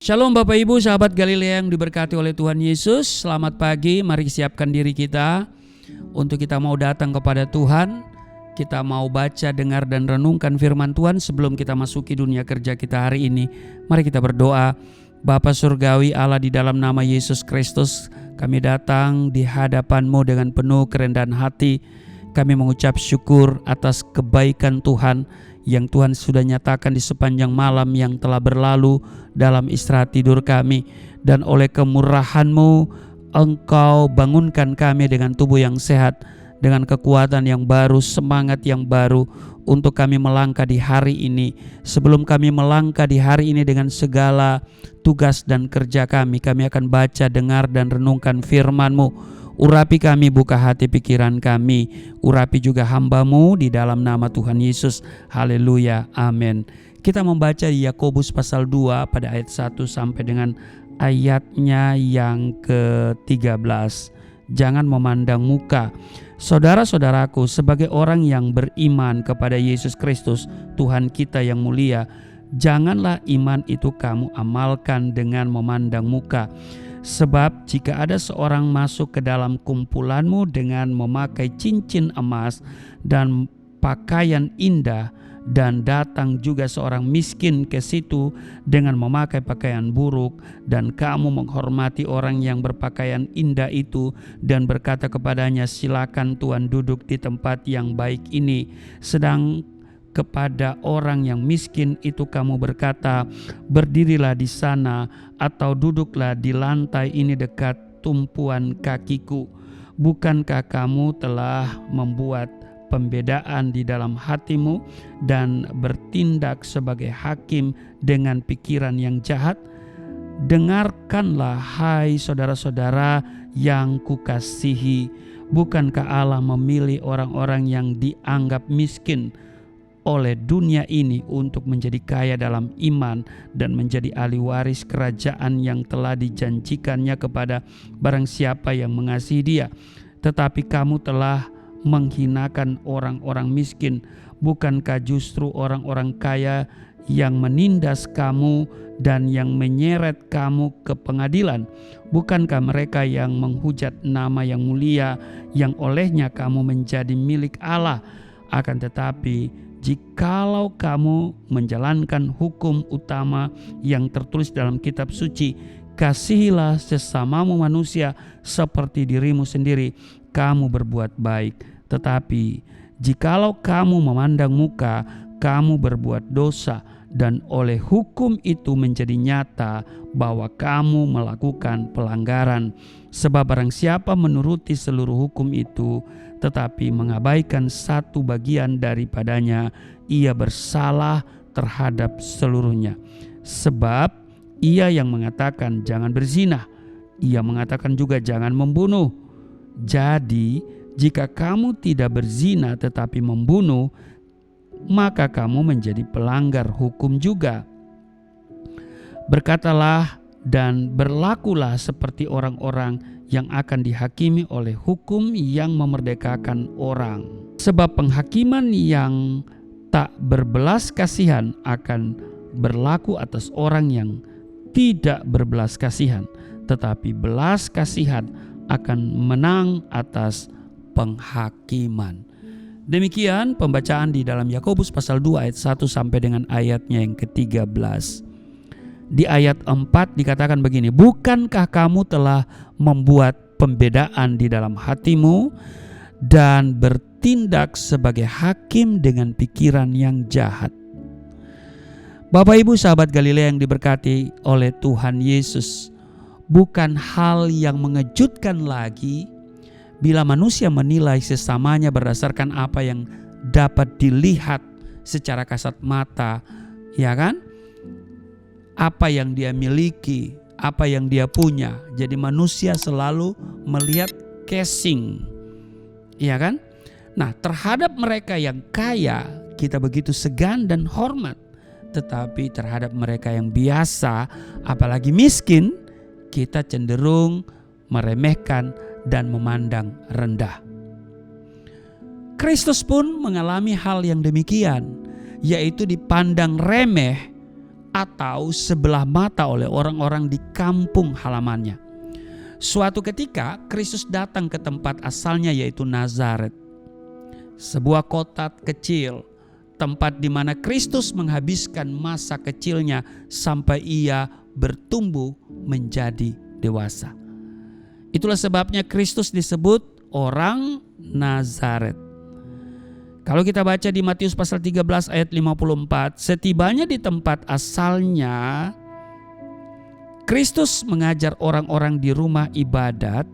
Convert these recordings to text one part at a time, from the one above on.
Shalom Bapak Ibu, sahabat Galilea yang diberkati oleh Tuhan Yesus. Selamat pagi, mari siapkan diri kita untuk kita mau datang kepada Tuhan. Kita mau baca, dengar, dan renungkan firman Tuhan sebelum kita masuki dunia kerja kita hari ini. Mari kita berdoa. Bapa Surgawi Allah, di dalam nama Yesus Kristus, kami datang di hadapan-Mu dengan penuh kerendahan hati. Kami mengucap syukur atas kebaikan Tuhan yang Tuhan sudah nyatakan di sepanjang malam yang telah berlalu dalam istirahat tidur kami. Dan oleh kemurahan-Mu, Engkau bangunkan kami dengan tubuh yang sehat, dengan kekuatan yang baru, semangat yang baru untuk kami melangkah di hari ini. Sebelum kami melangkah di hari ini dengan segala tugas dan kerja kami akan baca, dengar, dan renungkan firman-Mu. Urapi kami, buka hati pikiran kami, urapi juga hamba-Mu di dalam nama Tuhan Yesus. Haleluya, amin. Kita membaca Yakobus pasal 2 pada ayat 1 sampai dengan ayatnya yang ke-13. Jangan memandang muka. Saudara-saudaraku, sebagai orang yang beriman kepada Yesus Kristus, Tuhan kita yang mulia, janganlah iman itu kamu amalkan dengan memandang muka. Sebab jika ada seorang masuk ke dalam kumpulanmu dengan memakai cincin emas dan pakaian indah, dan datang juga seorang miskin ke situ dengan memakai pakaian buruk, dan kamu menghormati orang yang berpakaian indah itu dan berkata kepadanya, silakan Tuan duduk di tempat yang baik ini, sedang kepada orang yang miskin itu kamu berkata, berdirilah di sana atau duduklah di lantai ini dekat tumpuan kakiku. Bukankah kamu telah membuat pembedaan di dalam hatimu dan bertindak sebagai hakim dengan pikiran yang jahat? Dengarkanlah, hai saudara-saudara yang kukasihi, bukankah Allah memilih orang-orang yang dianggap miskin oleh dunia ini untuk menjadi kaya dalam iman dan menjadi ahli waris kerajaan yang telah dijanjikannya kepada barang siapa yang mengasihi Dia? Tetapi kamu telah menghinakan orang-orang miskin. Bukankah justru orang-orang kaya yang menindas kamu dan yang menyeret kamu ke pengadilan? Bukankah mereka yang menghujat nama yang mulia yang olehnya kamu menjadi milik Allah? Akan tetapi jikalau kamu menjalankan hukum utama yang tertulis dalam kitab suci, kasihilah sesamamu manusia seperti dirimu sendiri, kamu berbuat baik. Tetapi jikalau kamu memandang muka, kamu berbuat dosa, dan oleh hukum itu menjadi nyata bahwa kamu melakukan pelanggaran. Sebab barang siapa menuruti seluruh hukum itu tetapi mengabaikan satu bagian daripadanya, ia bersalah terhadap seluruhnya. Sebab ia yang mengatakan jangan berzina, ia mengatakan juga jangan membunuh. Jadi jika kamu tidak berzina tetapi membunuh, maka kamu menjadi pelanggar hukum juga. Berkatalah dan berlakulah seperti orang-orang yang akan dihakimi oleh hukum yang memerdekakan orang. Sebab penghakiman yang tak berbelas kasihan akan berlaku atas orang yang tidak berbelas kasihan, tetapi belas kasihan akan menang atas penghakiman. Demikian pembacaan di dalam Yakobus pasal 2 ayat 1 sampai dengan ayatnya yang ke-13. Di ayat 4 dikatakan begini, bukankah kamu telah membuat pembedaan di dalam hatimu dan bertindak sebagai hakim dengan pikiran yang jahat? Bapak Ibu sahabat Galilea yang diberkati oleh Tuhan Yesus, bukan hal yang mengejutkan lagi bila manusia menilai sesamanya berdasarkan apa yang dapat dilihat secara kasat mata, ya kan? Apa yang dia miliki, apa yang dia punya. Jadi manusia selalu melihat casing, ya kan? Nah, terhadap mereka yang kaya kita begitu segan dan hormat, tetapi terhadap mereka yang biasa, apalagi miskin, kita cenderung meremehkan dan memandang rendah. Kristus pun mengalami hal yang demikian, yaitu dipandang remeh atau sebelah mata oleh orang-orang di kampung halamannya. Suatu ketika Kristus datang ke tempat asalnya, yaitu Nazaret, sebuah kota kecil, tempat di mana Kristus menghabiskan masa kecilnya sampai ia bertumbuh menjadi dewasa. Itulah sebabnya Kristus disebut orang Nazaret. Kalau kita baca di Matius pasal 13 ayat 54, setibanya di tempat asalnya, Kristus mengajar orang-orang di rumah ibadat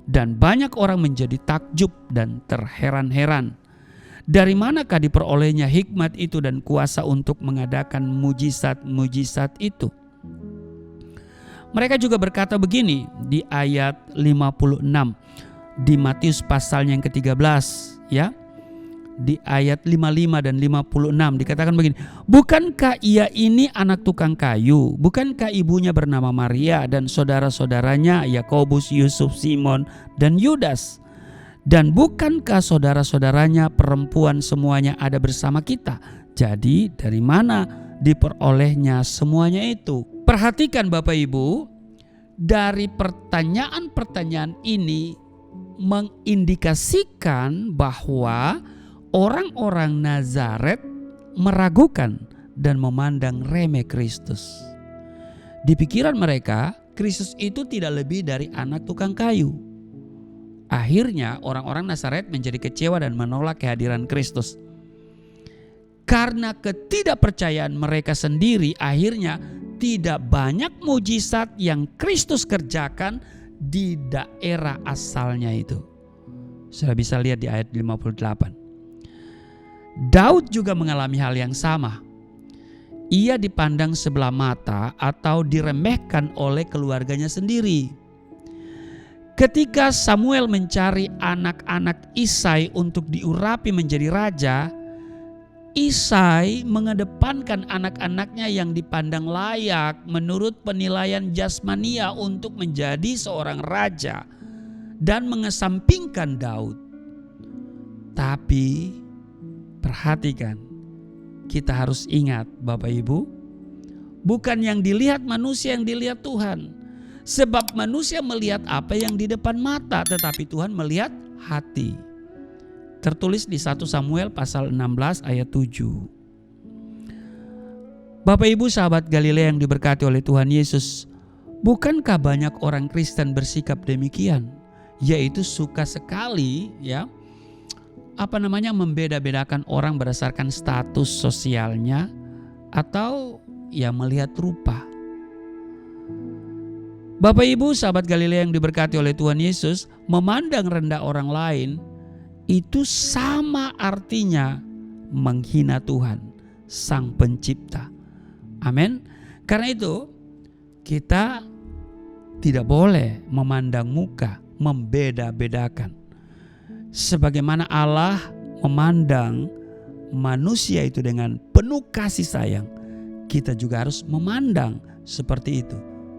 dan banyak orang menjadi takjub dan terheran-heran. Dari manakah diperolehnya hikmat itu dan kuasa untuk mengadakan mujizat-mujizat itu? Mereka juga berkata begini di ayat 56 di Matius pasalnya yang ke-13, ya. Di ayat 55 dan 56 dikatakan begini, bukankah ia ini anak tukang kayu? Bukankah ibunya bernama Maria dan saudara-saudaranya Yakobus, Yusuf, Simon, dan Yudas? Dan bukankah saudara-saudaranya perempuan semuanya ada bersama kita? Jadi dari mana diperolehnya semuanya itu? Perhatikan Bapak Ibu, dari pertanyaan-pertanyaan ini mengindikasikan bahwa orang-orang Nazaret meragukan dan memandang remeh Kristus. Di pikiran mereka, Kristus itu tidak lebih dari anak tukang kayu. Akhirnya orang-orang Nazaret menjadi kecewa dan menolak kehadiran Kristus. Karena ketidakpercayaan mereka sendiri, akhirnya tidak banyak mujizat yang Kristus kerjakan di daerah asalnya itu. Sudah bisa lihat di ayat 58. Daud juga mengalami hal yang sama. Ia dipandang sebelah mata atau diremehkan oleh keluarganya sendiri. Ketika Samuel mencari anak-anak Isai untuk diurapi menjadi raja, Isai mengedepankan anak-anaknya yang dipandang layak menurut penilaian jasmania untuk menjadi seorang raja dan mengesampingkan Daud. Tapi perhatikan, kita harus ingat Bapak Ibu, bukan yang dilihat manusia yang dilihat Tuhan. Sebab manusia melihat apa yang di depan mata, tetapi Tuhan melihat hati. Tertulis di 1 Samuel pasal 16 ayat 7. Bapak Ibu sahabat Galilea yang diberkati oleh Tuhan Yesus, bukankah banyak orang Kristen bersikap demikian? Yaitu suka sekali membeda-bedakan orang berdasarkan status sosialnya atau melihat rupa. Bapak Ibu sahabat Galilea yang diberkati oleh Tuhan Yesus, memandang rendah orang lain itu sama artinya menghina Tuhan, Sang Pencipta. Amin. Karena itu kita tidak boleh memandang muka, membeda-bedakan. Sebagaimana Allah memandang manusia itu dengan penuh kasih sayang, kita juga harus memandang seperti itu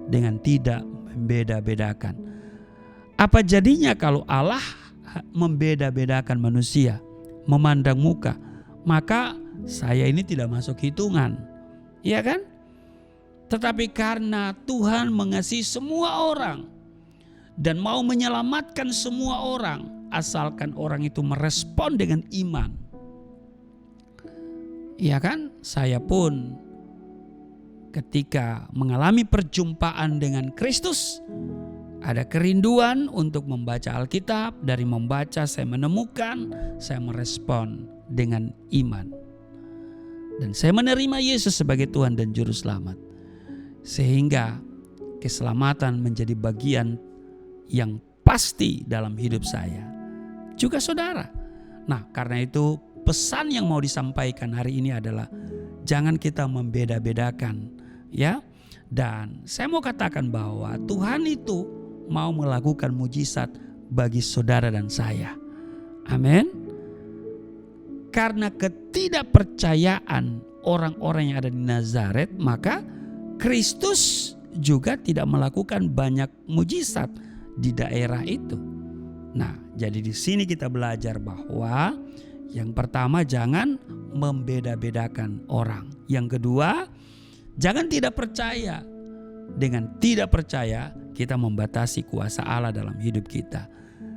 dengan tidak membeda-bedakan. Apa jadinya kalau Allah membeda-bedakan manusia, memandang muka? Maka saya ini tidak masuk hitungan, ya kan? Tetapi karena Tuhan mengasihi semua orang dan mau menyelamatkan semua orang, asalkan orang itu merespon dengan iman. Ya kan? Saya pun ketika mengalami perjumpaan dengan Kristus, ada kerinduan untuk membaca Alkitab. Dari membaca saya menemukan, saya merespon dengan iman. Dan saya menerima Yesus sebagai Tuhan dan Juru Selamat. Sehingga keselamatan menjadi bagian yang pasti dalam hidup saya. Juga saudara. Nah, karena itu pesan yang mau disampaikan hari ini adalah jangan kita membeda-bedakan, ya. Dan saya mau katakan bahwa Tuhan itu mau melakukan mujizat bagi saudara dan saya. Amin. Karena ketidakpercayaan orang-orang yang ada di Nazaret, maka Kristus juga tidak melakukan banyak mujizat di daerah itu. Nah, jadi di sini kita belajar bahwa yang pertama, jangan membeda-bedakan orang. Yang kedua, Jangan tidak percaya. Dengan tidak percaya, kita membatasi kuasa Allah dalam hidup kita.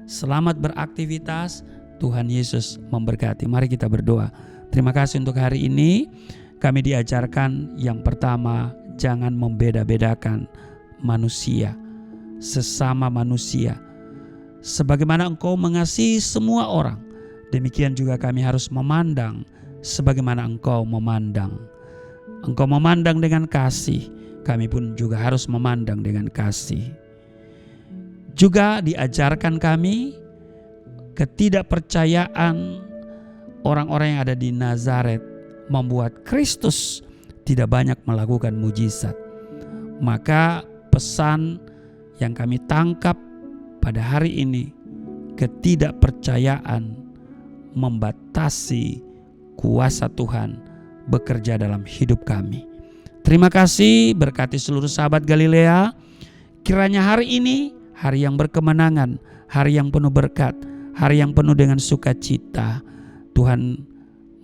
Selamat beraktivitas, Tuhan Yesus memberkati. Mari kita berdoa. Terima kasih untuk hari ini. Kami diajarkan yang pertama, jangan membeda-bedakan manusia, sesama manusia. Sebagaimana Engkau mengasihi semua orang, demikian juga kami harus memandang sebagaimana Engkau memandang. Engkau memandang dengan kasih, kami pun juga harus memandang dengan kasih. Juga diajarkan kami ketidakpercayaan orang-orang yang ada di Nazaret membuat Kristus tidak banyak melakukan mujizat. Maka pesan yang kami tangkap pada hari ini, ketidakpercayaan membatasi kuasa Tuhan bekerja dalam hidup kami. Terima kasih, berkati seluruh sahabat Galilea. Kiranya hari ini hari yang berkemenangan, hari yang penuh berkat, hari yang penuh dengan sukacita. Tuhan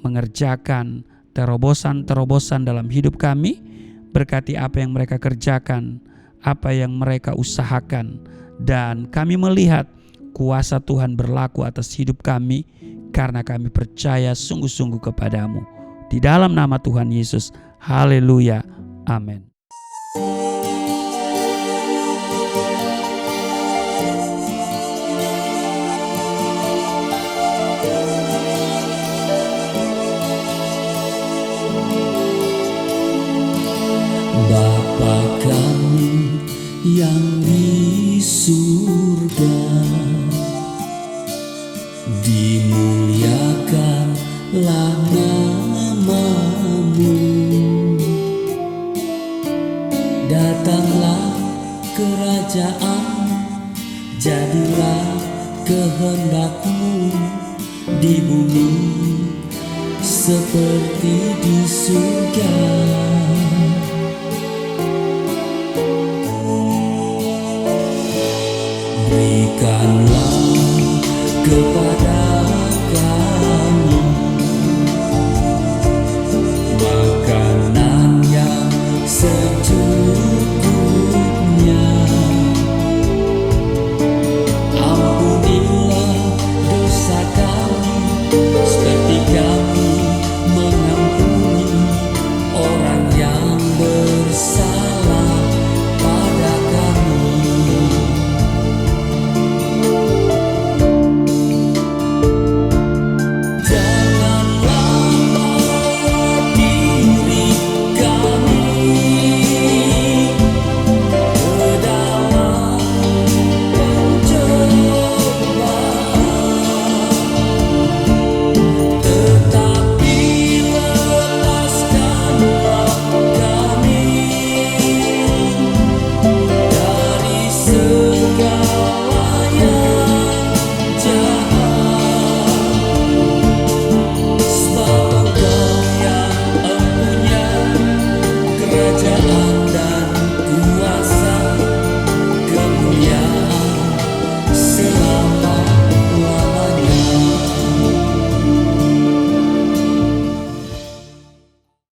mengerjakan terobosan-terobosan dalam hidup kami. Berkati apa yang mereka kerjakan, apa yang mereka usahakan. Dan kami melihat kuasa Tuhan berlaku atas hidup kami karena kami percaya sungguh-sungguh kepadamu. Di dalam nama Tuhan Yesus, haleluya, amin. Bapa kami yang di surga, dimuliakanlah nama-Mu. Datanglah kerajaan, jadilah kehendak-Mu di bumi seperti di surga. Berikanlah kepada